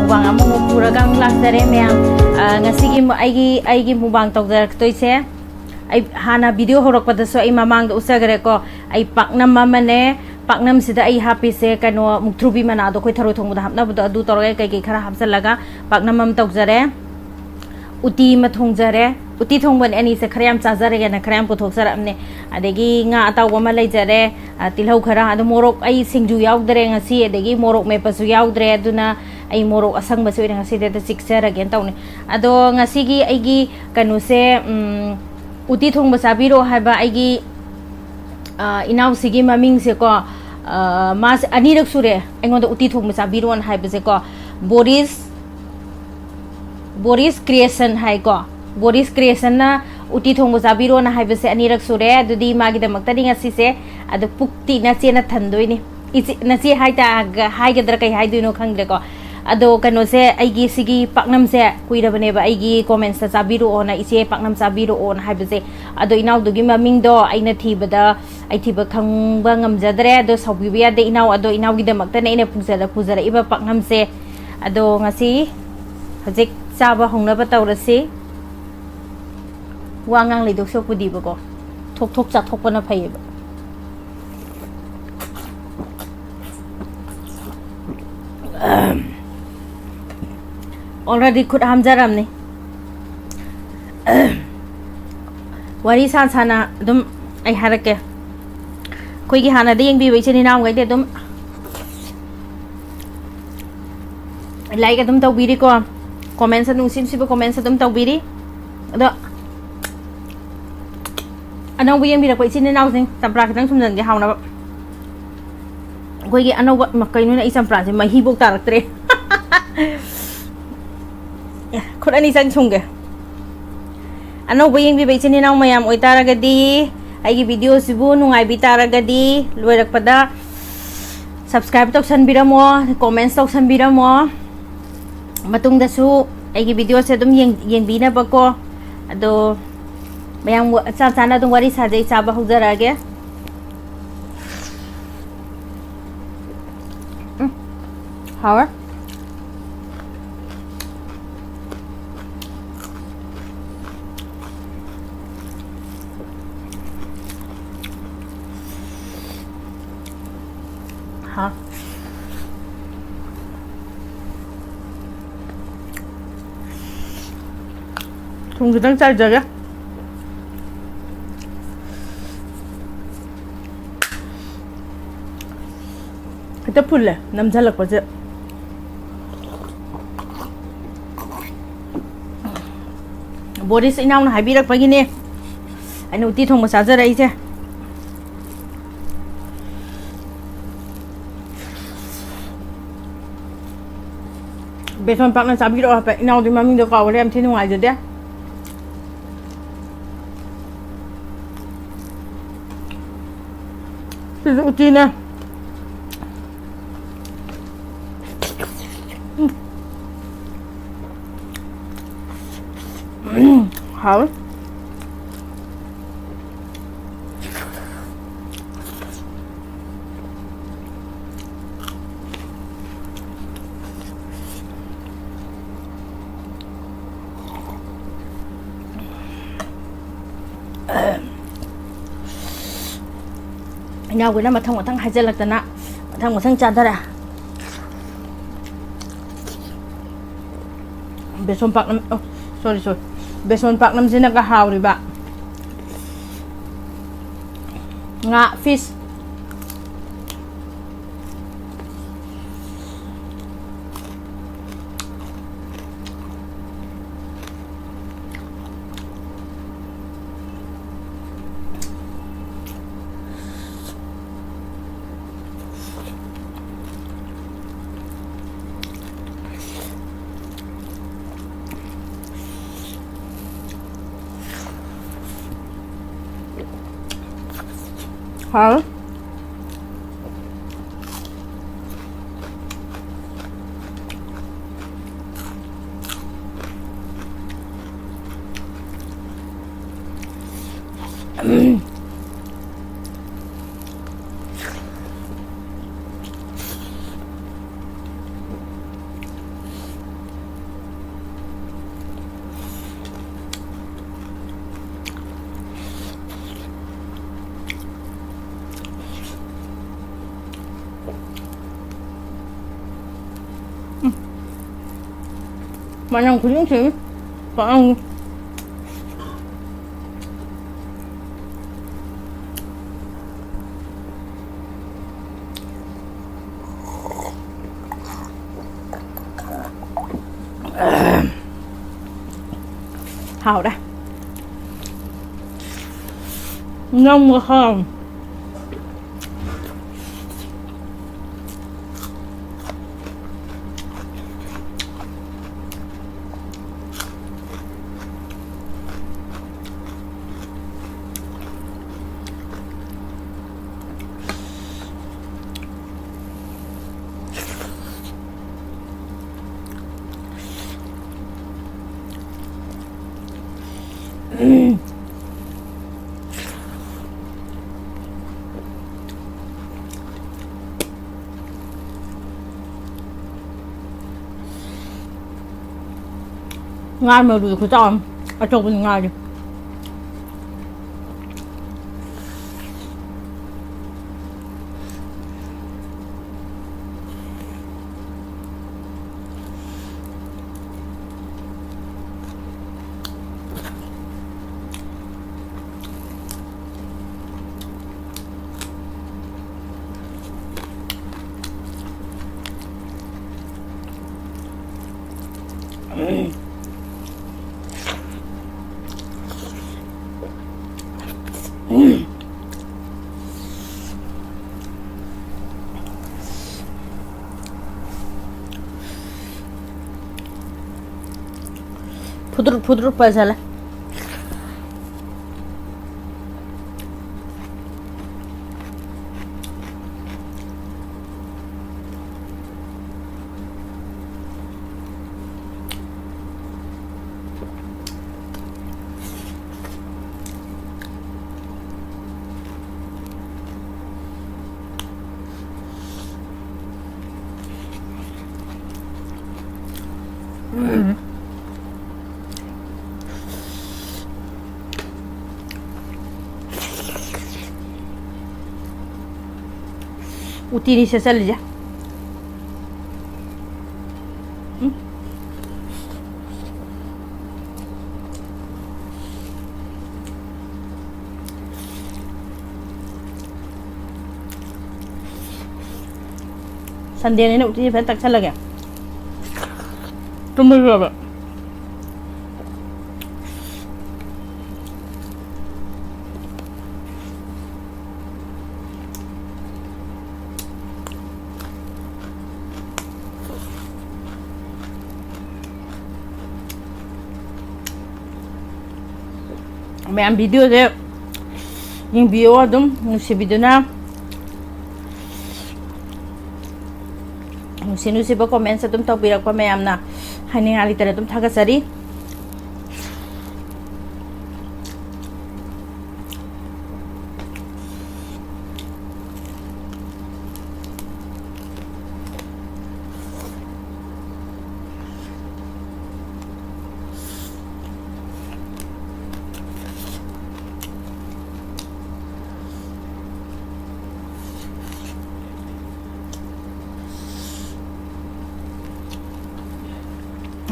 mubang among puragang laksare meyang ngasigi aigi mubang tawdaraktoise ai hana video horokpada so ai mamang da usagare ko ai paknam mamane paknam sida ai happy se kano muktrubi mana do koi tharo thongda hapna buda adu torge kai khara hapsalaga paknam mam tawjare uti ma thongjare uti thongban ani se khariam chajare ga na khariam puthok saramne adegi nga ataw ma leijare tilhau khara adu morok ai singju yaudre ngasi adegi morok me pasu yaudre aduna ai morok asang basu ngasi de siksara gen tawne ado ngasi gi aigi kanu se uti thong basabiro haiba aigi inaw sigi maming se ko mas anirak sure engoda uti thong basabiro an haiba se ko Boris creation hai ko Boris creation na uti thong basabiro na haiba se anirak sure adudi magi da maktani ngasi se adu pukti na chena thandoi ni na si haita haigadra kai haiduino khangre ko ado kano se aigi sigi paknam se kuirabane ba aigi comments sa sabiru ona ise paknam sabiru on haibase ado inaw dugi maming do aina thibada ai thiba khangba ngamjadre ado saubiya de inaw ado inaw gi damakta ne ine puzara iba paknam se ado ngasi hojik chaba hongna ba tawrasi wangang leidok so pudi ba ko thok cha thok pana phai ba already khut hamjaram ni wari san sana dum ai harake koi gi hana de yengbi bai chini nam gai de dum like adum taw biri ko comment sa nung sim sibo comment sa dum taw biri ado anong bi yengbi ra koi chini naw sing tampra kitang sumjan ge hauna ba koi gi anong makai nu na isam pra se mahi bok tarak tre khut ani sang chungge ano bayeng bi bai chini naw mayam oi taragadi aigi video sibu nungai bi taragadi loirak pada subscribe tok san biramo comments tok san biramo matung da su aigi video se dum yeng bi na bako ado mayam cha chana dum wari sajai chaba hujarage how hả không thì đang chạy giờ kita pula nam jalak baca Boris inaw na habirak pagi ni ano uti thong masaja rai che beson pak na sabi ro pa inaw di maming do ka wala am tinu ai jode sizu uti na hảo nhau cái nó mà thông ở thằng hai chân là tận ạ thằng một thằng chăn thôi à beson pak nam oh sorry beson pak nam sina ka haw riba nga fish hả 마냥 그림체 빵 hào đây ngon mà không ngai mà được cái tròn ở trong bên ngoài đi 부드럽 발살래 Utiliza sal ya. Sandian ini utiliza pentak sal lagi. Tunggu berapa? May ang video deh, yung video adum, yung si video na, yung sinusi ba comment sa tum tau birak pa mayam na, haning ali tara tum thagasari.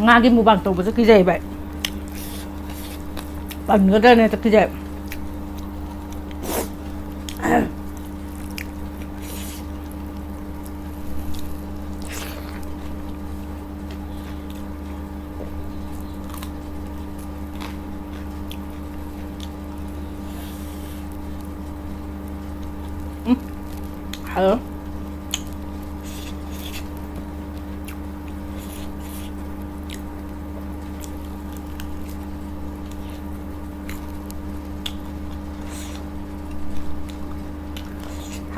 Ngagi mukbang to bớt cái gì vậy? Bằng nữa đây này cái gì? Hả?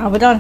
Betul.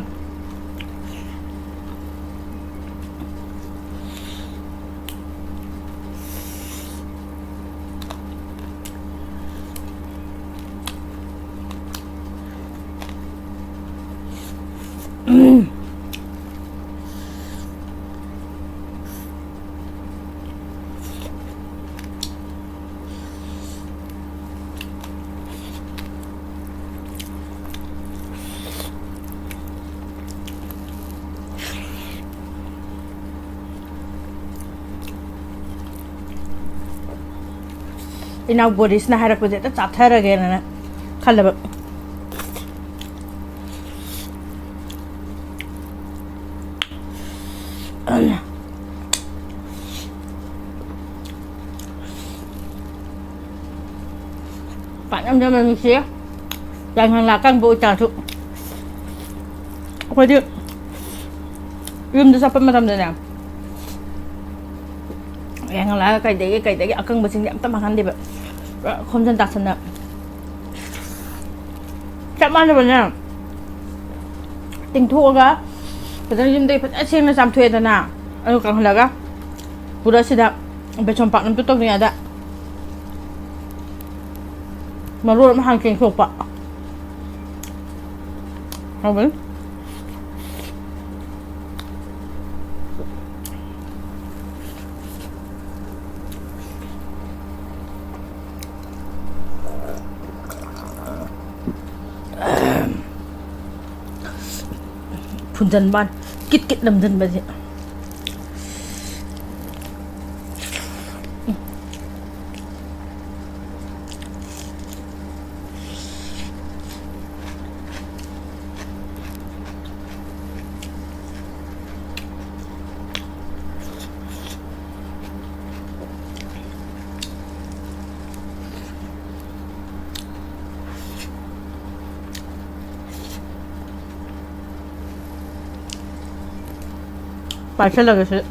ꯏꯅꯥꯎ ꯕꯣꯔꯤꯁꯅ ꯍꯥꯏꯔꯛꯄꯁꯦ ꯍꯦꯛꯇ ꯆꯥꯊꯔꯒꯦꯅ ꯈꯜꯂꯕ ꯄꯥꯛꯅꯝ ꯌꯥꯝꯅ ꯅꯨꯡꯁꯤꯌꯦ ꯌꯥꯏꯉꯪ ꯂꯥꯛꯀꯪꯕ ꯑꯣꯏꯇꯥꯔꯁꯨ ꯑꯩꯈꯣꯏꯗꯤ ꯌꯨꯝꯗ ꯆꯠꯄ ꯃꯇꯝꯗꯅꯦ ꯌꯥꯏꯉꯪ ꯂꯥꯛꯒ ꯀꯩꯗꯒꯤ ꯑꯀꯪꯕꯁꯤꯡꯁꯦ ꯑꯝꯇ ꯃꯥꯡꯍꯟꯗꯦꯕ ꯈꯣꯝꯖꯟ ꯇꯥꯁꯟꯅ ꯆꯞ ꯃꯥꯟꯅꯕꯅꯦ ꯇꯤꯡꯊꯣꯛꯑꯒ ꯐꯖꯅ ꯌꯨꯝꯗꯒꯤ ꯐꯖꯅ ꯁꯦꯡꯅ ꯆꯥꯝꯊꯣꯛꯑꯦꯗꯅ ꯑꯗꯨ ꯀꯪꯍꯜꯂꯒ ꯄꯨꯔ ꯁꯤꯗ ꯕꯦꯁꯣꯟ ꯄꯥꯛꯅꯝꯗꯨ ꯇꯧꯗ꯭ꯔꯤꯉꯩꯗ ꯃꯔꯣꯜ ꯑꯃ ꯍꯥꯟꯅ ꯆꯦꯡꯊꯣꯛꯄ ꯍꯥꯎꯕꯅꯤ ꯐꯨꯟꯖꯟꯕ ꯀꯤꯠ ꯀꯤꯠ ꯅꯝꯖꯟꯕꯁꯦ parçalaması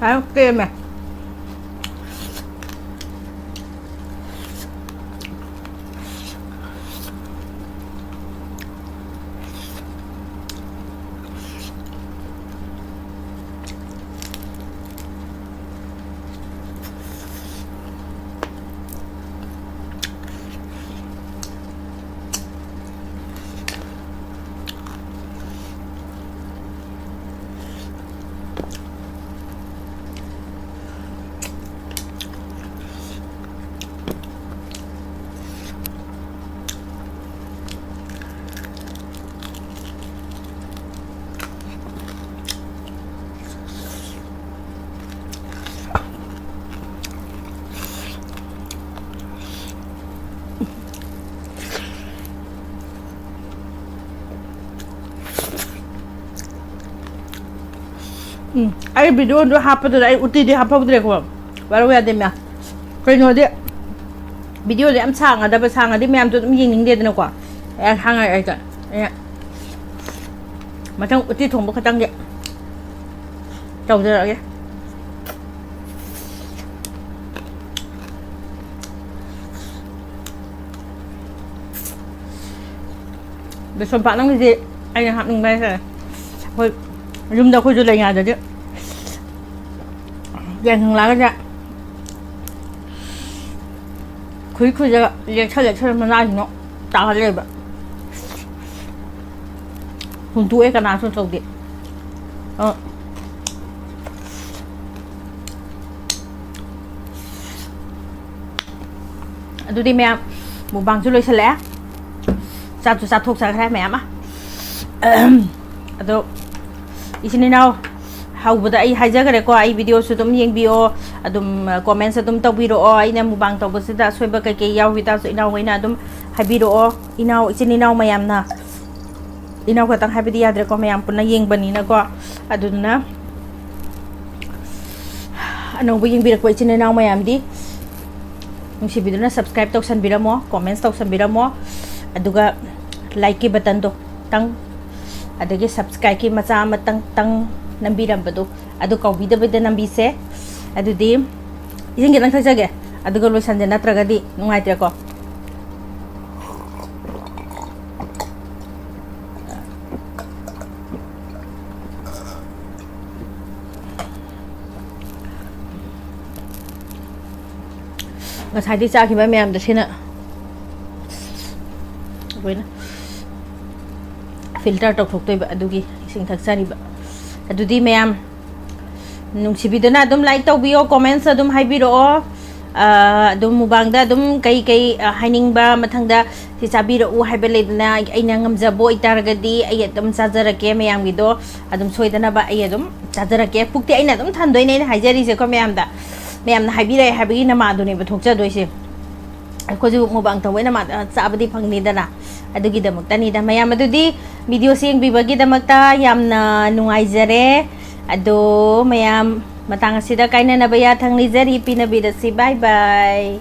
Thấy kia mà Ai video do hapa do ai uti di hapa budre ko baru ya dem ya ko no de video de am chang ada ba chang adi mem to ying ning de na ko ai hang ai ka ya matang uti thong ba khatang de tàu de ya be som pa nang ji ai hap ning bai sa ko yum da ko ju lai nga de Yang lá cái khui khui ra liệt chơi mà ra thì nó tạo lên vậy hùng tuổi cái nào xuống đi tôi đi mẹ một bằng chú lôi xe lẽ sao thuộc sao khai mẹ mà tôi ý xin nào haubuda ai haijagare ko ai video su dum yengbio adum comments adum tawbiro o aina mubang tawbasida soiba kai kai yaw wita so inaw waina adum habiro o inaw isin inaw mayamna inaw ka tang habidi yadre ko mayam punna yengbani na ko aduna ano bu yengbira ko isin inaw mayam di nungsi video na subscribe tawsan biramo comments tawsan biramo aduga like ki button do tang adagi subscribe ki macha matang tang nambiramбado adu kaubidabida nambise adudi isin gilang thajage aduga loisan jana tragadi nungaitira ko ngasai di cha khiba meyam da sina boina filter tok thok toiba adugi ising thaksani ba adudi meyam ꯅꯨꯡꯁꯤꯕꯤꯗꯨꯅ ꯑꯗꯨꯝ like ꯇꯧꯕꯤꯌꯣ ꯀꯣꯃꯦꯟꯁ ꯑꯗꯨꯝ ꯍꯥꯏꯕꯤꯔꯛꯑꯣ ꯑꯗꯨꯝ ꯃꯨꯛꯕꯥꯡꯗ ꯑꯗꯨꯝ ꯀꯩ ꯍꯥꯏꯅꯤꯡꯕ ꯃꯊꯪꯗ ꯁꯤ ꯆꯥꯕꯤꯔꯛꯎ ꯍꯥꯏꯕ ꯂꯩꯗꯅ ꯑꯩꯅ ꯉꯝꯖꯕ ꯑꯣꯏꯇꯥꯔꯒꯗꯤ ꯑꯩ ꯑꯗꯨꯝ ꯆꯥꯖꯔꯛꯀꯦ ꯃꯌꯥꯝꯒꯤꯗꯣ ꯑꯗꯨꯝ ꯁꯣꯏꯗꯅꯕ ꯑꯩ ꯑꯗꯨꯝ ꯆꯥꯖꯔꯛꯀꯦ ꯄꯨꯛꯇꯤ ꯑꯩꯅ ꯑꯗꯨꯝ ꯊꯟꯗꯣꯏꯅꯦ ꯑꯩꯅ ꯍꯥꯏꯖꯔꯤꯁꯦꯀꯣ ꯃꯌꯥꯝꯅ ꯍꯥꯏꯕꯤꯔꯛꯑꯦ ꯍꯥꯏꯕꯒꯤ ꯅꯃꯥꯗꯨꯅꯦꯕ ꯊꯣꯛꯆꯗꯣꯏꯁꯦ ꯑꯩꯈꯣꯏꯁꯨ ꯃꯨꯛꯕꯥꯡ ꯇꯧꯕꯩ ꯅꯃꯥꯗ ꯆꯥꯕꯗꯤ ꯐꯪꯅꯤꯗꯅ ꯑꯗꯨꯒꯤꯗꯃꯛꯇꯅꯤꯗ ꯃꯌꯥꯝ ꯑꯗꯨꯗꯤ ꯚꯤꯗꯤꯑꯣꯁꯦ ꯌꯦꯡꯕꯤꯕꯒꯤꯗꯃꯛꯇ ꯌꯥꯝꯅ ꯅꯨꯡꯉꯥꯏꯖꯔꯦ ꯑꯗꯣ ꯃꯌꯥꯝ ꯃꯇꯥꯡ ꯑꯁꯤꯗ ꯀꯥꯏꯅꯅꯕ ꯌꯥꯊꯪ ꯅꯤꯖꯔꯤ ꯄꯤꯅꯕꯤꯔꯁꯤ ꯕꯥꯏ ꯕꯥꯏ